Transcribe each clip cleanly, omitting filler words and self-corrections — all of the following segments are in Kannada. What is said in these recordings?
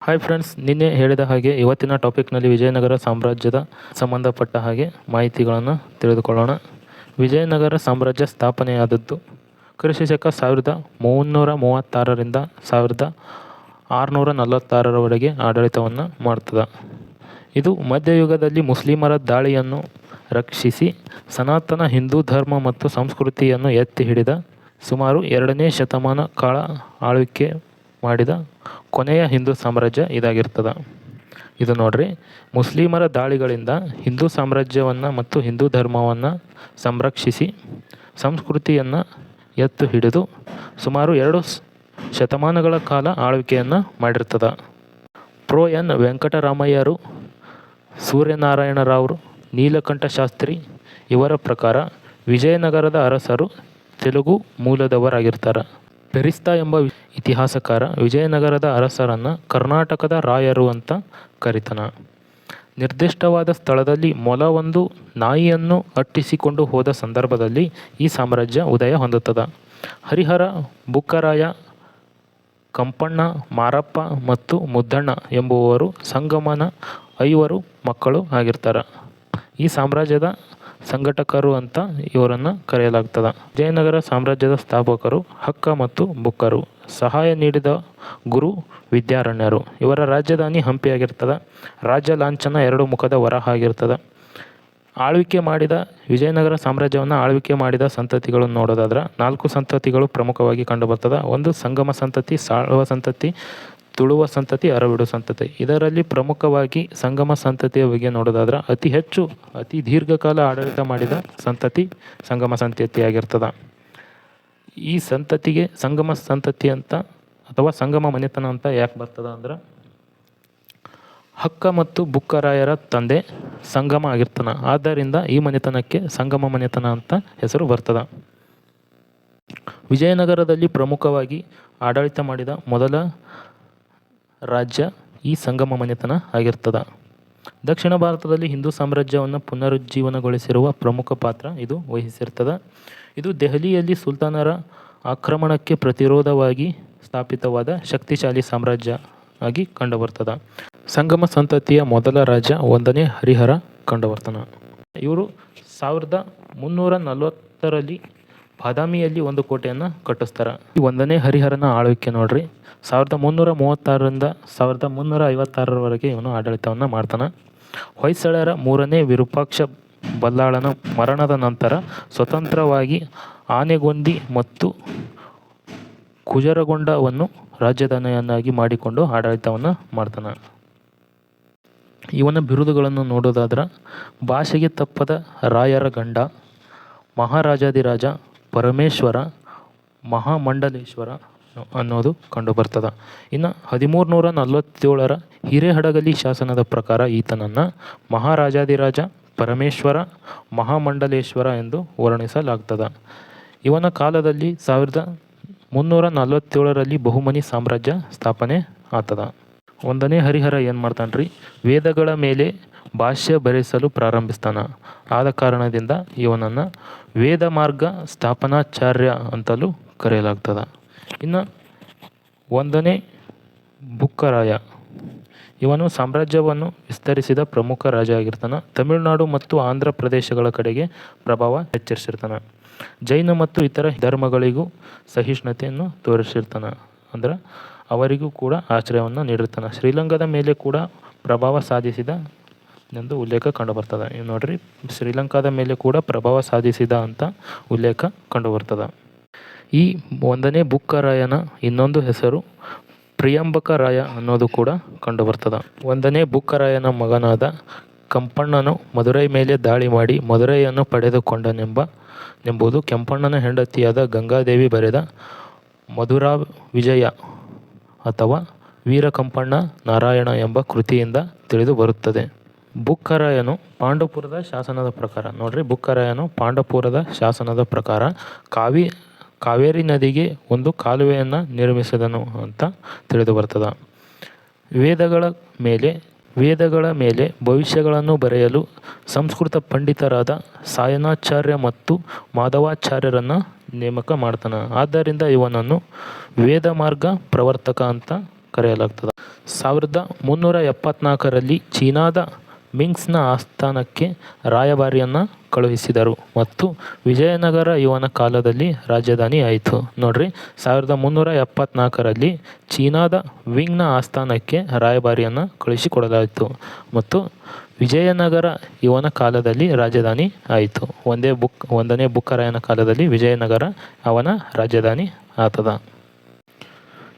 ಹಾಯ್ ಫ್ರೆಂಡ್ಸ್, ನಿನ್ನೆ ಹೇಳಿದ ಹಾಗೆ ಇವತ್ತಿನ ಟಾಪಿಕ್ನಲ್ಲಿ ವಿಜಯನಗರ ಸಾಮ್ರಾಜ್ಯದ ಸಂಬಂಧಪಟ್ಟ ಹಾಗೆ ಮಾಹಿತಿಗಳನ್ನು ತಿಳಿದುಕೊಳ್ಳೋಣ. ವಿಜಯನಗರ ಸಾಮ್ರಾಜ್ಯ ಸ್ಥಾಪನೆಯಾದದ್ದು ಕ್ರಿಸ್ತಶಕ 1336ರಿಂದ 1646ರವರೆಗೆ ಆಡಳಿತವನ್ನು ಮಾಡ್ತದೆ. ಇದು ಮಧ್ಯಯುಗದಲ್ಲಿ ಮುಸ್ಲಿಮರ ದಾಳಿಯನ್ನು ರಕ್ಷಿಸಿ ಸನಾತನ ಹಿಂದೂ ಧರ್ಮ ಮತ್ತು ಸಂಸ್ಕೃತಿಯನ್ನು ಎತ್ತಿ ಹಿಡಿದ ಸುಮಾರು 2ನೇ ಶತಮಾನ ಕಾಲ ಆಳ್ವಿಕೆ ಮಾಡಿದ ಕೊನೆಯ ಹಿಂದೂ ಸಾಮ್ರಾಜ್ಯ ಇದಾಗಿರ್ತದೆ. ಇದು ನೋಡ್ರಿ, ಮುಸ್ಲಿಮರ ದಾಳಿಗಳಿಂದ ಹಿಂದೂ ಸಾಮ್ರಾಜ್ಯವನ್ನು ಮತ್ತು ಹಿಂದೂ ಧರ್ಮವನ್ನು ಸಂರಕ್ಷಿಸಿ ಸಂಸ್ಕೃತಿಯನ್ನು ಎತ್ತು ಹಿಡಿದು ಸುಮಾರು 2 ಶತಮಾನಗಳ ಕಾಲ ಆಳ್ವಿಕೆಯನ್ನು ಮಾಡಿರ್ತದೆ. ಪ್ರೊ ಎನ್ ವೆಂಕಟರಾಮಯ್ಯರು, ಸೂರ್ಯನಾರಾಯಣರಾವ್, ನೀಲಕಂಠ ಶಾಸ್ತ್ರಿ ಇವರ ಪ್ರಕಾರ ವಿಜಯನಗರದ ಅರಸರು ತೆಲುಗು ಮೂಲದವರಾಗಿರ್ತಾರೆ. ಬೆರಿಸ್ತಾ ಎಂಬ ಇತಿಹಾಸಕಾರ ವಿಜಯನಗರದ ಅರಸರನ್ನು ಕರ್ನಾಟಕದ ರಾಯರು ಅಂತ ಕರೀತಾನ. ನಿರ್ದಿಷ್ಟವಾದ ಸ್ಥಳದಲ್ಲಿ ಮೊಲವೊಂದು ನಾಯಿಯನ್ನು ಅಟ್ಟಿಸಿಕೊಂಡು ಹೋದ ಸಂದರ್ಭದಲ್ಲಿ ಈ ಸಾಮ್ರಾಜ್ಯ ಉದಯ ಹೊಂದುತ್ತದೆ. ಹರಿಹರ, ಬುಕ್ಕರಾಯ, ಕಂಪಣ್ಣ, ಮಾರಪ್ಪ ಮತ್ತು ಮುದ್ದಣ್ಣ ಎಂಬುವವರು ಸಂಗಮನ 5 ಮಕ್ಕಳು ಆಗಿರ್ತಾರೆ. ಈ ಸಾಮ್ರಾಜ್ಯದ ಸಂಘಟಕರು ಅಂತ ಇವರನ್ನು ಕರೆಯಲಾಗ್ತದೆ. ವಿಜಯನಗರ ಸಾಮ್ರಾಜ್ಯದ ಸ್ಥಾಪಕರು ಹಕ್ಕ ಮತ್ತು ಬುಕ್ಕರು. ಸಹಾಯ ನೀಡಿದ ಗುರು ವಿದ್ಯಾರಣ್ಯರು. ಇವರ ರಾಜಧಾನಿ ಹಂಪಿಯಾಗಿರ್ತದೆ. ರಾಜ್ಯ ಲಾಂಛನ 2 ಮುಖದ ವರಹ ಆಗಿರ್ತದೆ. ಆಳ್ವಿಕೆ ಮಾಡಿದ ವಿಜಯನಗರ ಸಾಮ್ರಾಜ್ಯವನ್ನು ಆಳ್ವಿಕೆ ಮಾಡಿದ ಸಂತತಿಗಳನ್ನು ನೋಡೋದಾದ್ರೆ 4 ಸಂತತಿಗಳು ಪ್ರಮುಖವಾಗಿ ಕಂಡುಬರ್ತದೆ. ಒಂದು ಸಂಗಮ ಸಂತತಿ, ಸಾಳುವ ಸಂತತಿ, ತುಳುವ ಸಂತತಿ, ಅರವಿಡು ಸಂತತಿ. ಇದರಲ್ಲಿ ಪ್ರಮುಖವಾಗಿ ಸಂಗಮ ಸಂತತಿಯ ಬಗ್ಗೆ ನೋಡೋದಾದ್ರೆ ಅತಿ ದೀರ್ಘಕಾಲ ಆಡಳಿತ ಮಾಡಿದ ಸಂತತಿ ಸಂಗಮ ಸಂತತಿಯಾಗಿರ್ತದೆ. ಈ ಸಂತತಿಗೆ ಸಂಗಮ ಸಂತತಿ ಅಂತ ಅಥವಾ ಸಂಗಮ ಮನೆತನ ಅಂತ ಯಾಕೆ ಬರ್ತದೆ ಅಂದ್ರೆ, ಹಕ್ಕ ಮತ್ತು ಬುಕ್ಕರಾಯರ ತಂದೆ ಸಂಗಮ ಆಗಿರ್ತಾನೆ. ಆದ್ದರಿಂದ ಈ ಮನೆತನಕ್ಕೆ ಸಂಗಮ ಮನೆತನ ಅಂತ ಹೆಸರು ಬರ್ತದೆ. ವಿಜಯನಗರದಲ್ಲಿ ಪ್ರಮುಖವಾಗಿ ಆಡಳಿತ ಮಾಡಿದ ಮೊದಲ ರಾಜ್ಯ ಈ ಸಂಗಮ ಮನೆತನ ಆಗಿರ್ತದೆ. ದಕ್ಷಿಣ ಭಾರತದಲ್ಲಿ ಹಿಂದೂ ಸಾಮ್ರಾಜ್ಯವನ್ನು ಪುನರುಜ್ಜೀವನಗೊಳಿಸಿರುವ ಪ್ರಮುಖ ಪಾತ್ರ ಇದು ವಹಿಸಿರ್ತದೆ. ಇದು ದೆಹಲಿಯಲ್ಲಿ ಸುಲ್ತಾನರ ಆಕ್ರಮಣಕ್ಕೆ ಪ್ರತಿರೋಧವಾಗಿ ಸ್ಥಾಪಿತವಾದ ಶಕ್ತಿಶಾಲಿ ಸಾಮ್ರಾಜ್ಯ ಆಗಿ ಕಂಡುಬರ್ತದೆ. ಸಂಗಮ ಸಂತತಿಯ ಮೊದಲ ರಾಜ 1ನೇ ಹರಿಹರ ಕಂಡುಬರ್ತಾನೆ. ಇವರು 1340ರಲ್ಲಿ ಬಾದಾಮಿಯಲ್ಲಿ ಒಂದು ಕೋಟೆಯನ್ನು ಕಟ್ಟಿಸ್ತಾರೆ. ಈ 1ನೇ ಹರಿಹರನ ಆಳ್ವಿಕೆ ನೋಡ್ರಿ, 1336ರಿಂದ 1356ರವರೆಗೆ ಇವನು ಆಡಳಿತವನ್ನು ಮಾಡ್ತಾನೆ. ಹೊಯ್ಸಳರ 3ನೇ ವಿರೂಪಾಕ್ಷ ಬಲ್ಲಾಳನ ಮರಣದ ನಂತರ ಸ್ವತಂತ್ರವಾಗಿ ಆನೆಗೊಂದಿ ಮತ್ತು ಕುಜರಗೊಂಡವನ್ನು ರಾಜಧಾನಿಯನ್ನಾಗಿ ಮಾಡಿಕೊಂಡು ಆಡಳಿತವನ್ನು ಮಾಡ್ತಾನೆ. ಇವನ ಬಿರುದುಗಳನ್ನು ನೋಡೋದಾದ್ರೆ ಭಾಷೆಗೆ ತಪ್ಪದ ರಾಯರ ಗಂಡ, ಮಹಾರಾಜಾಧಿರಾಜ, ಪರಮೇಶ್ವರ, ಮಹಾಮಂಡಲೇಶ್ವರ ಅನ್ನೋದು ಕಂಡುಬರ್ತದೆ. ಇನ್ನು 1347ರ ಹಿರೇಹಡಗಲಿ ಶಾಸನದ ಪ್ರಕಾರ ಈತನನ್ನು ಮಹಾರಾಜಾಧಿರಾಜ, ಪರಮೇಶ್ವರ, ಮಹಾಮಂಡಲೇಶ್ವರ ಎಂದು ವರ್ಣಿಸಲಾಗ್ತದೆ. ಇವನ ಕಾಲದಲ್ಲಿ 1347ರಲ್ಲಿ ಬಹುಮನಿ ಸಾಮ್ರಾಜ್ಯ ಸ್ಥಾಪನೆ ಆಗ್ತದೆ. 1ನೇ ಹರಿಹರ ಏನು ಮಾಡ್ತಾನ್ರಿ, ವೇದಗಳ ಮೇಲೆ ಭಾಷ್ಯ ಬರೆಸಲು ಪ್ರಾರಂಭಿಸ್ತಾನ. ಆದ ಕಾರಣದಿಂದ ಇವನನ್ನು ವೇದ ಮಾರ್ಗ ಸ್ಥಾಪನಾಚಾರ್ಯ ಅಂತಲೂ ಕರೆಯಲಾಗ್ತದೆ. ಇನ್ನು 1ನೇ ಬುಕ್ಕರಾಯ, ಇವನು ಸಾಮ್ರಾಜ್ಯವನ್ನು ವಿಸ್ತರಿಸಿದ ಪ್ರಮುಖ ರಾಜ ಆಗಿರ್ತಾನೆ. ತಮಿಳುನಾಡು ಮತ್ತು ಆಂಧ್ರ ಪ್ರದೇಶಗಳ ಕಡೆಗೆ ಪ್ರಭಾವ ಹೆಚ್ಚಿಸಿರ್ತಾನೆ. ಜೈನ ಮತ್ತು ಇತರ ಧರ್ಮಗಳಿಗೂ ಸಹಿಷ್ಣುತೆಯನ್ನು ತೋರಿಸಿರ್ತಾನೆ. ಅಂದ್ರೆ ಅವರಿಗೂ ಕೂಡ ಆಶ್ರಯವನ್ನು ನೀಡಿರ್ತಾನೆ. ಶ್ರೀಲಂಕಾದ ಮೇಲೆ ಕೂಡ ಪ್ರಭಾವ ಸಾಧಿಸಿದ ಎಂದು ಉಲ್ಲೇಖ ಕಂಡುಬರ್ತದೆ. ನೋಡ್ರಿ, ಶ್ರೀಲಂಕಾದ ಮೇಲೆ ಕೂಡ ಪ್ರಭಾವ ಸಾಧಿಸಿದ ಅಂತ ಉಲ್ಲೇಖ ಕಂಡುಬರ್ತದೆ. ಈ 1ನೇ ಬುಕ್ಕರಾಯನ ಇನ್ನೊಂದು ಹೆಸರು ಪ್ರಿಯಂಬಕರಾಯ ಅನ್ನೋದು ಕೂಡ ಕಂಡುಬರ್ತದೆ. 1ನೇ ಬುಕ್ಕರಾಯನ ಮಗನಾದ ಕಂಪಣ್ಣನು ಮದುರೈ ಮೇಲೆ ದಾಳಿ ಮಾಡಿ ಮದುರೈಯನ್ನು ಪಡೆದುಕೊಂಡನೆಂಬುದು ಕೆಂಪಣ್ಣನ ಹೆಂಡತಿಯಾದ ಗಂಗಾದೇವಿ ಬರೆದ ಮಧುರಾ ವಿಜಯ ಅಥವಾ ವೀರ ಕಂಪಣ್ಣ ನಾರಾಯಣ ಎಂಬ ಕೃತಿಯಿಂದ ತಿಳಿದು ಬರುತ್ತದೆ. ಬುಕ್ಕರಾಯನು ಪಾಂಡವಪುರದ ಶಾಸನದ ಪ್ರಕಾರ ನೋಡ್ರಿ, ಬುಕ್ಕರಾಯನು ಪಾಂಡವಪುರದ ಶಾಸನದ ಪ್ರಕಾರ ಕಾವೇರಿ ನದಿಗೆ ಒಂದು ಕಾಲುವೆಯನ್ನು ನಿರ್ಮಿಸಿದನು ಅಂತ ತಿಳಿದು ಬರ್ತದೆ. ವೇದಗಳ ಮೇಲೆ ಭವಿಷ್ಯಗಳನ್ನು ಬರೆಯಲು ಸಂಸ್ಕೃತ ಪಂಡಿತರಾದ ಸಾಯನಾಚಾರ್ಯ ಮತ್ತು ಮಾಧವಾಚಾರ್ಯರನ್ನು ನೇಮಕ ಮಾಡ್ತಾನೆ. ಆದ್ದರಿಂದ ಇವನನ್ನು ವೇದಮಾರ್ಗ ಪ್ರವರ್ತಕ ಅಂತ ಕರೆಯಲಾಗ್ತದೆ. 1374ರಲ್ಲಿ ಚೀನಾದ ಮಿಂಗ್ಸ್ನ ಆಸ್ಥಾನಕ್ಕೆ ರಾಯಭಾರಿಯನ್ನು ಕಳುಹಿಸಿದರು ಮತ್ತು ವಿಜಯನಗರ ಇವನ ಕಾಲದಲ್ಲಿ ರಾಜಧಾನಿ ಆಯಿತು. ನೋಡ್ರಿ, 1374ರಲ್ಲಿ ಚೀನಾದ ವಿಂಗ್ನ ಆಸ್ಥಾನಕ್ಕೆ ರಾಯಭಾರಿಯನ್ನು ಕಳುಹಿಸಿಕೊಡಲಾಯಿತು ಮತ್ತು ವಿಜಯನಗರ ಇವನ ಕಾಲದಲ್ಲಿ ರಾಜಧಾನಿ ಆಯಿತು. ಒಂದನೇ ಬುಕ್ಕರಾಯನ ಕಾಲದಲ್ಲಿ ವಿಜಯನಗರ ಅವನ ರಾಜಧಾನಿ ಆತದ.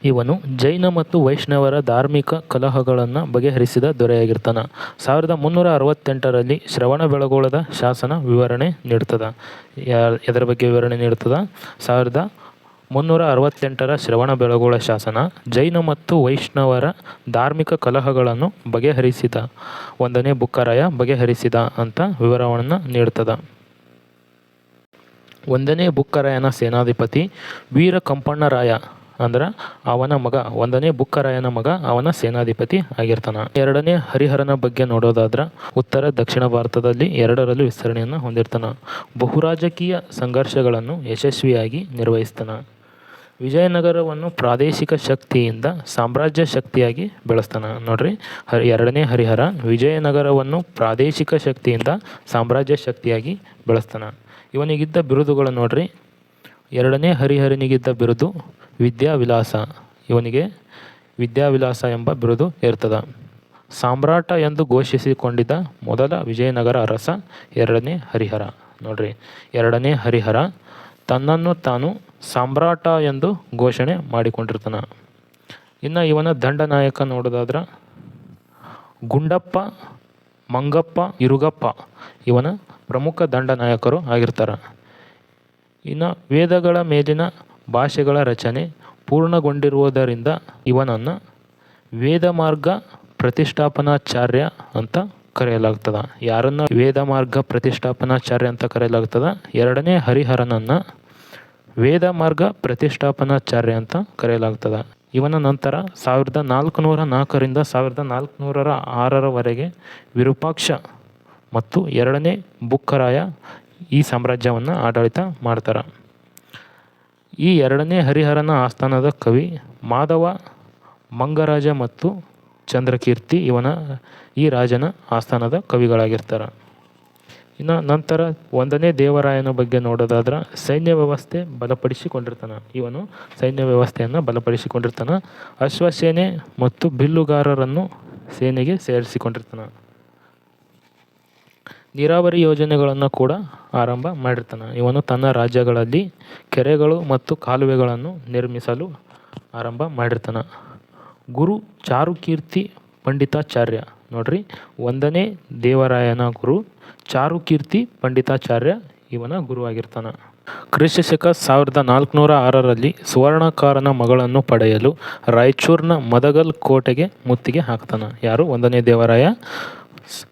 ಇವನು ಜೈನ ಮತ್ತು ವೈಷ್ಣವರ ಧಾರ್ಮಿಕ ಕಲಹಗಳನ್ನು ಬಗೆಹರಿಸಿದ ದೊರೆಯಾಗಿರ್ತಾನ. 1368ರಲ್ಲಿ ಶ್ರವಣಬೆಳಗೊಳದ ಶಾಸನ ವಿವರಣೆ ನೀಡ್ತದ. ಎದರ ಬಗ್ಗೆ ವಿವರಣೆ ನೀಡ್ತದ? 1368ರ ಶ್ರವಣಬೆಳಗೊಳ ಶಾಸನ ಜೈನ ಮತ್ತು ವೈಷ್ಣವರ ಧಾರ್ಮಿಕ ಕಲಹಗಳನ್ನು ಬಗೆಹರಿಸಿದ, ಒಂದನೇ ಬುಕ್ಕರಾಯ ಬಗೆಹರಿಸಿದ ಅಂತ ವಿವರವನ್ನು ನೀಡ್ತದ. ಒಂದನೇ ಬುಕ್ಕರಾಯನ ಸೇನಾಧಿಪತಿ ವೀರ ಕಂಪಣ್ಣರಾಯ ಅಂದ್ರೆ ಅವನ ಮಗ, ಒಂದನೇ ಬುಕ್ಕರಾಯನ ಮಗ ಅವನ ಸೇನಾಧಿಪತಿ ಆಗಿರ್ತಾನ. ಎರಡನೇ ಹರಿಹರನ ಬಗ್ಗೆ ನೋಡೋದಾದ್ರೆ ಉತ್ತರ ದಕ್ಷಿಣ ಭಾರತದಲ್ಲಿ ಎರಡರಲ್ಲೂ ವಿಸ್ತರಣೆಯನ್ನು ಹೊಂದಿರ್ತಾನ. ಬಹುರಾಜಕೀಯ ಸಂಘರ್ಷಗಳನ್ನು ಯಶಸ್ವಿಯಾಗಿ ನಿರ್ವಹಿಸ್ತಾನ. ವಿಜಯನಗರವನ್ನು ಪ್ರಾದೇಶಿಕ ಶಕ್ತಿಯಿಂದ ಸಾಮ್ರಾಜ್ಯ ಶಕ್ತಿಯಾಗಿ ಬೆಳೆಸ್ತಾನ. ನೋಡ್ರಿ, ಎರಡನೇ ಹರಿಹರ ವಿಜಯನಗರವನ್ನು ಪ್ರಾದೇಶಿಕ ಶಕ್ತಿಯಿಂದ ಸಾಮ್ರಾಜ್ಯ ಶಕ್ತಿಯಾಗಿ ಬೆಳೆಸ್ತಾನ. ಇವನಿಗಿದ್ದ ಬಿರುದುಗಳು ನೋಡ್ರಿ, ಎರಡನೇ ಹರಿಹರನಿಗಿದ್ದ ಬಿರುದು ವಿದ್ಯಾವಿಲಾಸ. ಇವನಿಗೆ ವಿದ್ಯಾವಿಲಾಸ ಎಂಬ ಬಿರುದು ಇರ್ತದ. ಸಾಮ್ರಾಟ ಎಂದು ಘೋಷಿಸಿಕೊಂಡಿದ್ದ ಮೊದಲ ವಿಜಯನಗರ ಅರಸ ಎರಡನೇ ಹರಿಹರ. ನೋಡ್ರಿ, ಎರಡನೇ ಹರಿಹರ ತನ್ನನ್ನು ತಾನು ಸಾಮ್ರಾಟ ಎಂದು ಘೋಷಣೆ ಮಾಡಿಕೊಂಡಿರ್ತಾನ. ಇನ್ನು ಇವನ ದಂಡನಾಯಕ ನೋಡೋದಾದ್ರೆ ಗುಂಡಪ್ಪ, ಮಂಗಪ್ಪ, ಇರುಗಪ್ಪ ಇವನ ಪ್ರಮುಖ ದಂಡನಾಯಕರು ಆಗಿರ್ತಾರೆ. ಇನ್ನು ವೇದಗಳ ಮೇಲಿನ ಭಾಷೆಗಳ ರಚನೆ ಪೂರ್ಣಗೊಂಡಿರುವುದರಿಂದ ಇವನನ್ನು ವೇದಮಾರ್ಗ ಪ್ರತಿಷ್ಠಾಪನಾಚಾರ್ಯ ಅಂತ ಕರೆಯಲಾಗ್ತದ. ಯಾರನ್ನ ವೇದಮಾರ್ಗ ಪ್ರತಿಷ್ಠಾಪನಾಚಾರ್ಯ ಅಂತ ಕರೆಯಲಾಗ್ತದ? ಎರಡನೇ ಹರಿಹರನನ್ನು ವೇದಮಾರ್ಗ ಪ್ರತಿಷ್ಠಾಪನಾಚಾರ್ಯ ಅಂತ ಕರೆಯಲಾಗ್ತದ. ಇವನ ನಂತರ 1404ರಿಂದ 1406ರವರೆಗೆ ವಿರೂಪಾಕ್ಷ ಮತ್ತು ಎರಡನೇ ಬುಕ್ಕರಾಯ ಈ ಸಾಮ್ರಾಜ್ಯವನ್ನು ಆಡಳಿತ ಮಾಡ್ತಾರೆ. ಈ ಎರಡನೇ ಹರಿಹರನ ಆಸ್ಥಾನದ ಕವಿ ಮಾಧವ, ಮಂಗರಾಜ ಮತ್ತು ಚಂದ್ರಕೀರ್ತಿ ಈ ರಾಜನ ಆಸ್ಥಾನದ ಕವಿಗಳಾಗಿರ್ತಾರೆ. ಇನ್ನು ನಂತರ ಒಂದನೇ ದೇವರಾಯನ ಬಗ್ಗೆ ನೋಡೋದಾದ್ರೆ ಸೈನ್ಯ ವ್ಯವಸ್ಥೆ ಬಲಪಡಿಸಿಕೊಂಡಿರ್ತಾನೆ. ಇವನು ಸೈನ್ಯ ವ್ಯವಸ್ಥೆಯನ್ನು ಬಲಪಡಿಸಿಕೊಂಡಿರ್ತಾನೆ. ಅಶ್ವಸೇನೆ ಮತ್ತು ಬಿಲ್ಲುಗಾರರನ್ನು ಸೇನೆಗೆ ಸೇರಿಸಿಕೊಂಡಿರ್ತಾನೆ. ನೀರಾವರಿ ಯೋಜನೆಗಳನ್ನು ಕೂಡ ಆರಂಭ ಮಾಡಿರ್ತಾನೆ. ಇವನು ತನ್ನ ರಾಜ್ಯಗಳಲ್ಲಿ ಕೆರೆಗಳು ಮತ್ತು ಕಾಲುವೆಗಳನ್ನು ನಿರ್ಮಿಸಲು ಆರಂಭ ಮಾಡಿರ್ತಾನೆ. ಗುರು ಚಾರುಕೀರ್ತಿ ಪಂಡಿತಾಚಾರ್ಯ. ನೋಡ್ರಿ, ಒಂದನೇ ದೇವರಾಯನ ಗುರು ಚಾರುಕೀರ್ತಿ ಪಂಡಿತಾಚಾರ್ಯ ಇವನ ಗುರುವಾಗಿರ್ತಾನೆ. ಕ್ರಿಸ್ತಶಕ 1406ರಲ್ಲಿ ಸುವರ್ಣಕಾರನ ಮಗಳನ್ನು ಪಡೆಯಲು ರಾಯಚೂರಿನ ಮದಗಲ್ ಕೋಟೆಗೆ ಮುತ್ತಿಗೆ ಹಾಕ್ತಾನೆ. ಯಾರು? ಒಂದನೇ ದೇವರಾಯ.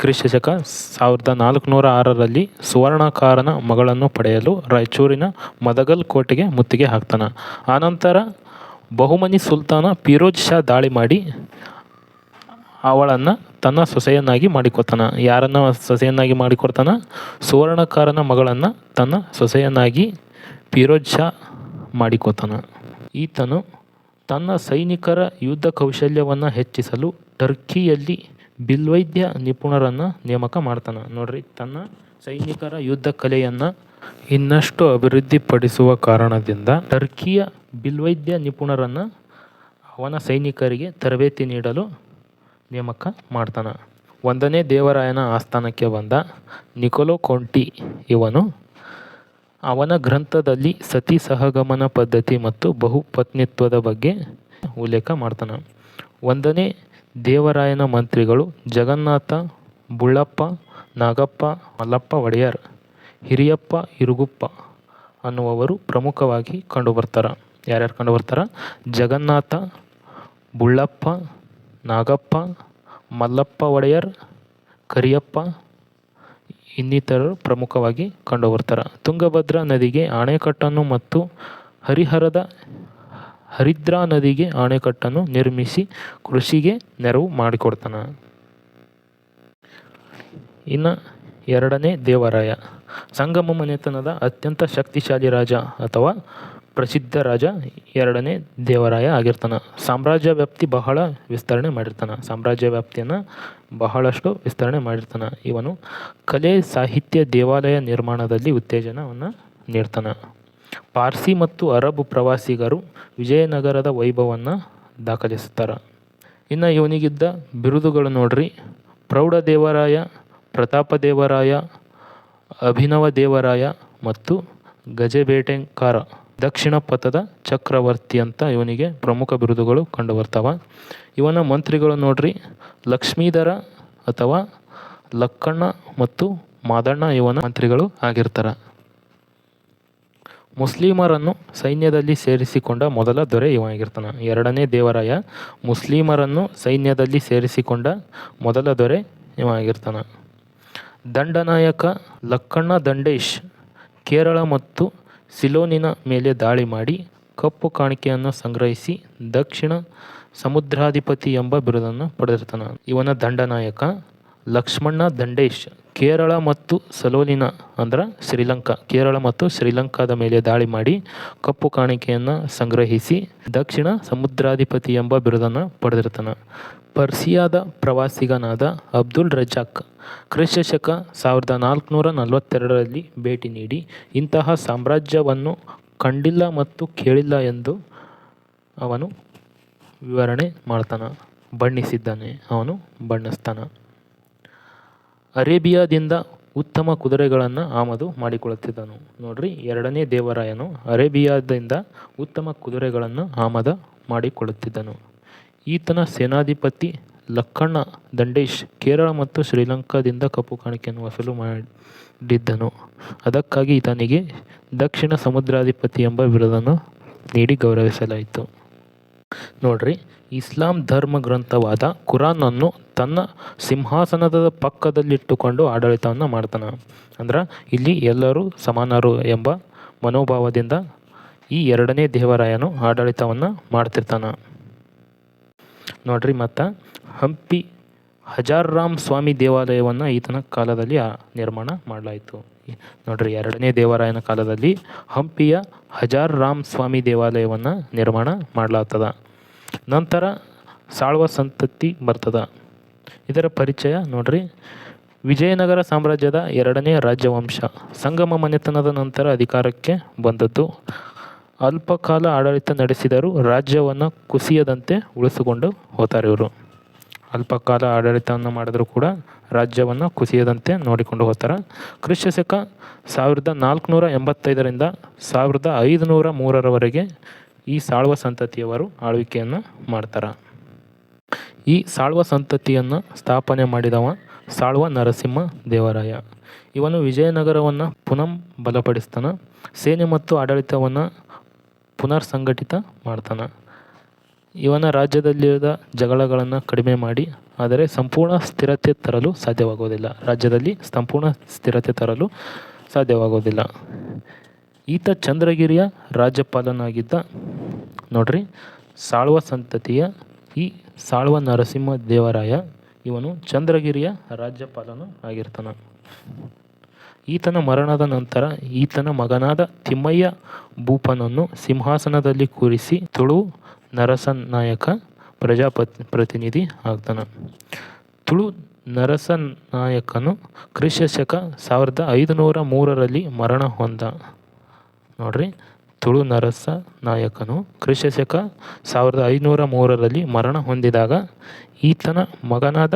ಕ್ರಿಸ್ತಶಕ 1406ರಲ್ಲಿ ಸುವರ್ಣಕಾರನ ಮಗಳನ್ನು ಪಡೆಯಲು ರಾಯಚೂರಿನ ಮದಗಲ್ ಕೋಟೆಗೆ ಮುತ್ತಿಗೆ ಹಾಕ್ತಾನೆ. ಆನಂತರ ಬಹುಮನಿ ಸುಲ್ತಾನ ಫಿರೋಜ್ ಶಾ ದಾಳಿ ಮಾಡಿ ಅವಳನ್ನು ತನ್ನ ಸೊಸೆಯನ್ನಾಗಿ ಮಾಡಿಕೊತಾನೆ. ಯಾರನ್ನು ಸೊಸೆಯನ್ನಾಗಿ ಮಾಡಿಕೊಡ್ತಾನೆ? ಸುವರ್ಣಕಾರನ ಮಗಳನ್ನು ತನ್ನ ಸೊಸೆಯನ್ನಾಗಿ ಫಿರೋಜ್ ಶಾ ಮಾಡಿಕೊತಾನೆ. ಈತನು ತನ್ನ ಸೈನಿಕರ ಯುದ್ಧ ಕೌಶಲ್ಯವನ್ನು ಹೆಚ್ಚಿಸಲು ಟರ್ಕಿಯಲ್ಲಿ ಬಿಲ್ವೈದ್ಯ ನಿಪುಣರನ್ನು ನೇಮಕ ಮಾಡ್ತಾನೆ. ನೋಡ್ರಿ, ತನ್ನ ಸೈನಿಕರ ಯುದ್ಧ ಕಲೆಯನ್ನು ಇನ್ನಷ್ಟು ಅಭಿವೃದ್ಧಿಪಡಿಸುವ ಕಾರಣದಿಂದ ಟರ್ಕಿಯ ಬಿಲ್ವೈದ್ಯ ನಿಪುಣರನ್ನು ಅವನ ಸೈನಿಕರಿಗೆ ತರಬೇತಿ ನೀಡಲು ನೇಮಕ ಮಾಡ್ತಾನೆ. ಒಂದನೇ ದೇವರಾಯನ ಆಸ್ಥಾನಕ್ಕೆ ಬಂದ ನಿಕೊಲೋ ಕೊಂಟಿ ಇವನು ಅವನ ಗ್ರಂಥದಲ್ಲಿ ಸತಿ ಸಹಗಮನ ಪದ್ಧತಿ ಮತ್ತು ಬಹುಪತ್ನಿತ್ವದ ಬಗ್ಗೆ ಉಲ್ಲೇಖ ಮಾಡ್ತಾನೆ. ಒಂದನೇ ದೇವರಾಯನ ಮಂತ್ರಿಗಳು ಜಗನ್ನಾಥ, ಬುಳ್ಳಪ್ಪ, ನಾಗಪ್ಪ, ಮಲ್ಲಪ್ಪ ಒಡೆಯರ್, ಹಿರಿಯಪ್ಪ, ಇರುಗುಪ್ಪ ಅನ್ನುವರು ಪ್ರಮುಖವಾಗಿ ಕಂಡುಬರ್ತಾರೆ. ಯಾರ್ಯಾರು ಕಂಡುಬರ್ತಾರೆ? ಜಗನ್ನಾಥ, ಬುಳ್ಳಪ್ಪ, ನಾಗಪ್ಪ, ಮಲ್ಲಪ್ಪ ಒಡೆಯರ್, ಕರಿಯಪ್ಪ ಇನ್ನಿತರರು ಪ್ರಮುಖವಾಗಿ ಕಂಡುಬರ್ತಾರೆ. ತುಂಗಭದ್ರಾ ನದಿಗೆ ಅಣೆಕಟ್ಟನ್ನು ಮತ್ತು ಹರಿದ್ರಾ ನದಿಗೆ ಅಣೆಕಟ್ಟನ್ನು ನಿರ್ಮಿಸಿ ಕೃಷಿಗೆ ನೆರವು ಮಾಡಿಕೊಡ್ತಾನೆ. ಇನ್ನು ಎರಡನೇ ದೇವರಾಯ ಸಂಗಮ ಮನೆತನದ ಅತ್ಯಂತ ಶಕ್ತಿಶಾಲಿ ರಾಜ ಅಥವಾ ಪ್ರಸಿದ್ಧ ರಾಜ ಎರಡನೇ ದೇವರಾಯ ಆಗಿರ್ತಾನೆ. ಸಾಮ್ರಾಜ್ಯ ವ್ಯಾಪ್ತಿ ಬಹಳ ವಿಸ್ತರಣೆ ಮಾಡಿರ್ತಾನೆ. ಸಾಮ್ರಾಜ್ಯ ವ್ಯಾಪ್ತಿಯನ್ನು ಬಹಳಷ್ಟು ವಿಸ್ತರಣೆ ಮಾಡಿರ್ತಾನೆ. ಇವನು ಕಲೆ, ಸಾಹಿತ್ಯ, ದೇವಾಲಯ ನಿರ್ಮಾಣದಲ್ಲಿ ಉತ್ತೇಜನವನ್ನು ನೀಡ್ತಾನೆ. ಪಾರ್ಸಿ ಮತ್ತು ಅರಬ್ ಪ್ರವಾಸಿಗರು ವಿಜಯನಗರದ ವೈಭವವನ್ನು ದಾಖಲಿಸುತ್ತಾರೆ. ಇನ್ನು ಇವನಿಗಿದ್ದ ಬಿರುದುಗಳು ನೋಡ್ರಿ: ಪ್ರೌಢದೇವರಾಯ, ಪ್ರತಾಪದೇವರಾಯ, ಅಭಿನವ ದೇವರಾಯ ಮತ್ತು ಗಜಬೇಟೆಂಕಾರ. ದಕ್ಷಿಣ ಪಥದ ಚಕ್ರವರ್ತಿ ಅಂತ ಇವನಿಗೆ ಪ್ರಮುಖ ಬಿರುದುಗಳು ಕಂಡುಬರ್ತಾವ. ಇವನ ಮಂತ್ರಿಗಳು ನೋಡ್ರಿ: ಲಕ್ಷ್ಮೀಧರ ಅಥವಾ ಲಕ್ಕಣ್ಣ ಮತ್ತು ಮಾದಣ್ಣ ಇವನ ಮಂತ್ರಿಗಳು ಆಗಿರ್ತಾರೆ. ಮುಸ್ಲಿಮರನ್ನು ಸೈನ್ಯದಲ್ಲಿ ಸೇರಿಸಿಕೊಂಡ ಮೊದಲ ದೊರೆ ಇವ ಆಗಿರ್ತಾನೆ. ಎರಡನೇ ದೇವರಾಯ ಮುಸ್ಲಿಮರನ್ನು ಸೈನ್ಯದಲ್ಲಿ ಸೇರಿಸಿಕೊಂಡ ಮೊದಲ ದೊರೆ ಇವ ಆಗಿರ್ತಾನೆ. ದಂಡನಾಯಕ ಲಕ್ಕಣ್ಣ ದಂಡೇಶ್ ಕೇರಳ ಮತ್ತು ಸಿಲೋನಿನ ಮೇಲೆ ದಾಳಿ ಮಾಡಿ ಕಪ್ಪು ಕಾಣಿಕೆಯನ್ನು ಸಂಗ್ರಹಿಸಿ ದಕ್ಷಿಣ ಸಮುದ್ರಾಧಿಪತಿ ಎಂಬ ಬಿರುದನ್ನು ಪಡೆದಿರ್ತಾನೆ. ಇವನ ದಂಡನಾಯಕ ಲಕ್ಷ್ಮಣ್ಣ ದಂಡೇಶ್ ಕೇರಳ ಮತ್ತು ಸಲೋನಿನ ಅಂದ್ರೆ ಶ್ರೀಲಂಕಾ, ಕೇರಳ ಮತ್ತು ಶ್ರೀಲಂಕಾದ ಮೇಲೆ ದಾಳಿ ಮಾಡಿ ಕಪ್ಪು ಕಾಣಿಕೆಯನ್ನು ಸಂಗ್ರಹಿಸಿ ದಕ್ಷಿಣ ಸಮುದ್ರಾಧಿಪತಿ ಎಂಬ ಬಿರುದನ್ನು ಪಡೆದಿರ್ತಾನೆ. ಪರ್ಸಿಯಾದ ಪ್ರವಾಸಿಗನಾದ ಅಬ್ದುಲ್ ರಜಾಕ್ ಕ್ರಿಸ್ತಶಕ 1442ರಲ್ಲಿ ಭೇಟಿ ನೀಡಿ ಇಂತಹ ಸಾಮ್ರಾಜ್ಯವನ್ನು ಕಂಡಿಲ್ಲ ಮತ್ತು ಕೇಳಿಲ್ಲ ಎಂದು ಅವನು ವಿವರಣೆ ಮಾಡ್ತಾನೆ. ಅವನು ಬಣ್ಣಿಸ್ತಾನೆ. ಅರೇಬಿಯಾದಿಂದ ಉತ್ತಮ ಕುದುರೆಗಳನ್ನು ಆಮದು ಮಾಡಿಕೊಳ್ಳುತ್ತಿದ್ದನು. ನೋಡ್ರಿ, ಎರಡನೇ ದೇವರಾಯನು ಅರೇಬಿಯಾದಿಂದ ಉತ್ತಮ ಕುದುರೆಗಳನ್ನು ಆಮದು ಮಾಡಿಕೊಳ್ಳುತ್ತಿದ್ದನು. ಈತನ ಸೇನಾಧಿಪತಿ ಲಕ್ಕಣ್ಣ ದಂಡೇಶ್ ಕೇರಳ ಮತ್ತು ಶ್ರೀಲಂಕಾದಿಂದ ಕಪ್ಪು ಕಾಣಿಕೆಯನ್ನು ವಸೂಲು ಮಾಡಿದ್ದನು. ಅದಕ್ಕಾಗಿ ಈತನಿಗೆ ದಕ್ಷಿಣ ಸಮುದ್ರಾಧಿಪತಿ ಎಂಬ ಬಿರುದನ್ನು ನೀಡಿ ಗೌರವಿಸಲಾಯಿತು. ನೋಡ್ರಿ, ಇಸ್ಲಾಂ ಧರ್ಮ ಗ್ರಂಥವಾದ ಕುರಾನನ್ನು ತನ್ನ ಸಿಂಹಾಸನದ ಪಕ್ಕದಲ್ಲಿಟ್ಟುಕೊಂಡು ಆಡಳಿತವನ್ನು ಮಾಡ್ತಾನೆ. ಅಂದ್ರೆ ಇಲ್ಲಿ ಎಲ್ಲರೂ ಸಮಾನರು ಎಂಬ ಮನೋಭಾವದಿಂದ ಈ ಎರಡನೇ ದೇವರಾಯನು ಆಡಳಿತವನ್ನು ಮಾಡ್ತಿರ್ತಾನೆ. ನೋಡ್ರಿ, ಮತ್ತು ಹಂಪಿ ಹಜಾರ್ರಾಮ್ ಸ್ವಾಮಿ ದೇವಾಲಯವನ್ನು ಈತನ ಕಾಲದಲ್ಲಿ ನಿರ್ಮಾಣ ಮಾಡಲಾಯಿತು. ನೋಡ್ರಿ, ಎರಡನೇ ದೇವರಾಯನ ಕಾಲದಲ್ಲಿ ಹಂಪಿಯ ಹಜಾರ್ರಾಮ್ ಸ್ವಾಮಿ ದೇವಾಲಯವನ್ನು ನಿರ್ಮಾಣ ಮಾಡಲಾಗ್ತದ. ನಂತರ ಸಾಳ್ವ ಸಂತತಿ ಬರ್ತದ. ಇದರ ಪರಿಚಯ ನೋಡ್ರಿ: ವಿಜಯನಗರ ಸಾಮ್ರಾಜ್ಯದ ಎರಡನೇ ರಾಜವಂಶ ಸಂಗಮ ಮನೆತನದ ನಂತರ ಅಧಿಕಾರಕ್ಕೆ ಬಂದದ್ದು. ಅಲ್ಪ ಕಾಲ ಆಡಳಿತ ನಡೆಸಿದರೂ ರಾಜ್ಯವನ್ನು ಕುಸಿಯದಂತೆ ಉಳಿಸಿಕೊಂಡು ಹೋಗ್ತಾರೆ ಇವರು. ಅಲ್ಪ ಕಾಲ ಆಡಳಿತವನ್ನು ಮಾಡಿದ್ರು ಕೂಡ ರಾಜ್ಯವನ್ನು ಕುಸಿಯದಂತೆ ನೋಡಿಕೊಂಡು ಹೋಗ್ತಾರೆ. ಕ್ರಿಸ್ತಶಕ 1485ರಿಂದ 1503ರವರೆಗೆ ಈ ಸಾಳ್ವ ಸಂತತಿಯವರು ಆಳ್ವಿಕೆಯನ್ನು ಮಾಡ್ತಾರೆ. ಈ ಸಾಳ್ವ ಸಂತತಿಯನ್ನು ಸ್ಥಾಪನೆ ಮಾಡಿದವ ಸಾಳ್ವ ನರಸಿಂಹ ದೇವರಾಯ. ಇವನು ವಿಜಯನಗರವನ್ನು ಪುನಃ ಬಲಪಡಿಸ್ತಾನೆ. ಸೇನೆ ಮತ್ತು ಆಡಳಿತವನ್ನು ಪುನರ್ ಸಂಘಟಿತ ಮಾಡ್ತಾನೆ. ಇವನ ರಾಜ್ಯದಲ್ಲಿದ್ದ ಜಗಳಗಳನ್ನು ಕಡಿಮೆ ಮಾಡಿ, ಆದರೆ ಸಂಪೂರ್ಣ ಸ್ಥಿರತೆ ತರಲು ಸಾಧ್ಯವಾಗುವುದಿಲ್ಲ. ರಾಜ್ಯದಲ್ಲಿ ಸಂಪೂರ್ಣ ಸ್ಥಿರತೆ ತರಲು ಸಾಧ್ಯವಾಗುವುದಿಲ್ಲ. ಈತ ಚಂದ್ರಗಿರಿಯ ರಾಜ್ಯಪಾಲನಾಗಿದ್ದ. ನೋಡ್ರಿ, ಸಾಳ್ವ ಸಂತತಿಯ ಈ ಸಾಳ್ವ ನರಸಿಂಹ ದೇವರಾಯ ಇವನು ಚಂದ್ರಗಿರಿಯ ರಾಜ್ಯಪಾಲನು ಆಗಿರ್ತಾನೆ. ಈತನ ಮರಣದ ನಂತರ ಈತನ ಮಗನಾದ ತಿಮ್ಮಯ್ಯ ಭೂಪನನ್ನು ಸಿಂಹಾಸನದಲ್ಲಿ ಕೂರಿಸಿ ತುಳು ನರಸನಾಯಕ ಪ್ರತಿನಿಧಿ ಆಗ್ತಾನೆ. ತುಳು ನರಸನಾಯಕನು ಕ್ರಿಸ್ತಶಕ 1503ರಲ್ಲಿ ಮರಣ ಹೊಂದ. ನೋಡ್ರಿ, ತುಳು ನರಸನಾಯಕನು ಕ್ರಿಸ್ತಶಕ 1503ರಲ್ಲಿ ಮರಣ ಹೊಂದಿದಾಗ ಈತನ ಮಗನಾದ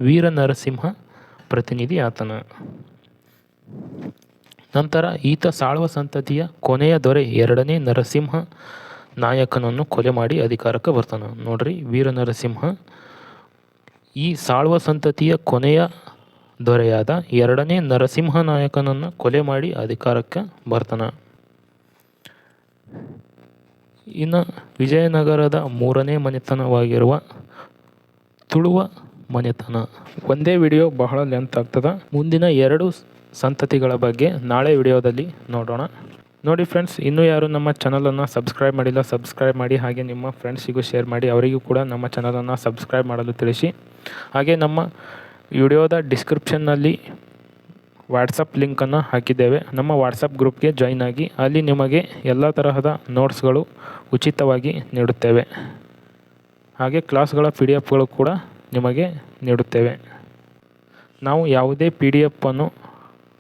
ವೀರ ನರಸಿಂಹ ಪ್ರತಿನಿಧಿ ಆತನ. ನಂತರ ಈತ ಸಾಳ್ವ ಸಂತತಿಯ ಕೊನೆಯ ದೊರೆ ಎರಡನೇ ನರಸಿಂಹ ನಾಯಕನನ್ನು ಕೊಲೆ ಮಾಡಿ ಅಧಿಕಾರಕ್ಕೆ ಬರ್ತಾನೆ. ನೋಡ್ರಿ, ವೀರ ನರಸಿಂಹ ಈ ಸಾಳ್ವ ಸಂತತಿಯ ಕೊನೆಯ ದೊರೆಯಾದ ಎರಡನೇ ನರಸಿಂಹ ನಾಯಕನನ್ನು ಕೊಲೆ ಮಾಡಿ ಅಧಿಕಾರಕ್ಕೆ ಬರ್ತಾನೆ. ಇನ್ನು ವಿಜಯನಗರದ ಮೂರನೇ ಮನೆತನವಾಗಿರುವ ತುಳುವ ಮನೆತನ. ಒಂದೇ ವಿಡಿಯೋ ಬಹಳ ಲೆಂತ್ ಆಗ್ತದೆ. ಮುಂದಿನ 2 ಸಂತತಿಗಳ ಬಗ್ಗೆ ನಾಳೆ ವಿಡಿಯೋದಲ್ಲಿ ನೋಡೋಣ. ನೋಡಿ ಫ್ರೆಂಡ್ಸ್, ಇನ್ನೂ ಯಾರು ನಮ್ಮ ಚಾನಲನ್ನು ಸಬ್ಸ್ಕ್ರೈಬ್ ಮಾಡಿಲ್ಲ, ಸಬ್ಸ್ಕ್ರೈಬ್ ಮಾಡಿ. ಹಾಗೆ ನಿಮ್ಮ ಫ್ರೆಂಡ್ಸಿಗೂ ಶೇರ್ ಮಾಡಿ, ಅವರಿಗೂ ಕೂಡ ನಮ್ಮ ಚಾನಲನ್ನು ಸಬ್ಸ್ಕ್ರೈಬ್ ಮಾಡಲು ತಿಳಿಸಿ. ಹಾಗೆ ನಮ್ಮ ವಿಡಿಯೋದ ಡಿಸ್ಕ್ರಿಪ್ಷನ್ನಲ್ಲಿ ವಾಟ್ಸಪ್ ಲಿಂಕನ್ನು ಹಾಕಿದ್ದೇವೆ. ನಮ್ಮ ವಾಟ್ಸಪ್ ಗ್ರೂಪ್ಗೆ ಜಾಯಿನ್ ಆಗಿ ಅಲ್ಲಿ ನಿಮಗೆ ಎಲ್ಲ ತರಹದ ನೋಟ್ಸ್ಗಳು ಉಚಿತವಾಗಿ ನೀಡುತ್ತೇವೆ. ಹಾಗೆ ಕ್ಲಾಸ್ಗಳ PDF ಕೂಡ ನಿಮಗೆ ನೀಡುತ್ತೇವೆ. ನಾವು ಯಾವುದೇ PDF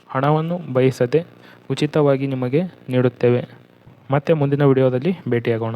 ಹಣವನ್ನು ಬಯಸದೆ ಉಚಿತವಾಗಿ ನಿಮಗೆ ನೀಡುತ್ತೇವೆ. ಮತ್ತೆ ಮುಂದಿನ ವಿಡಿಯೋದಲ್ಲಿ ಭೇಟಿಯಾಗೋಣ.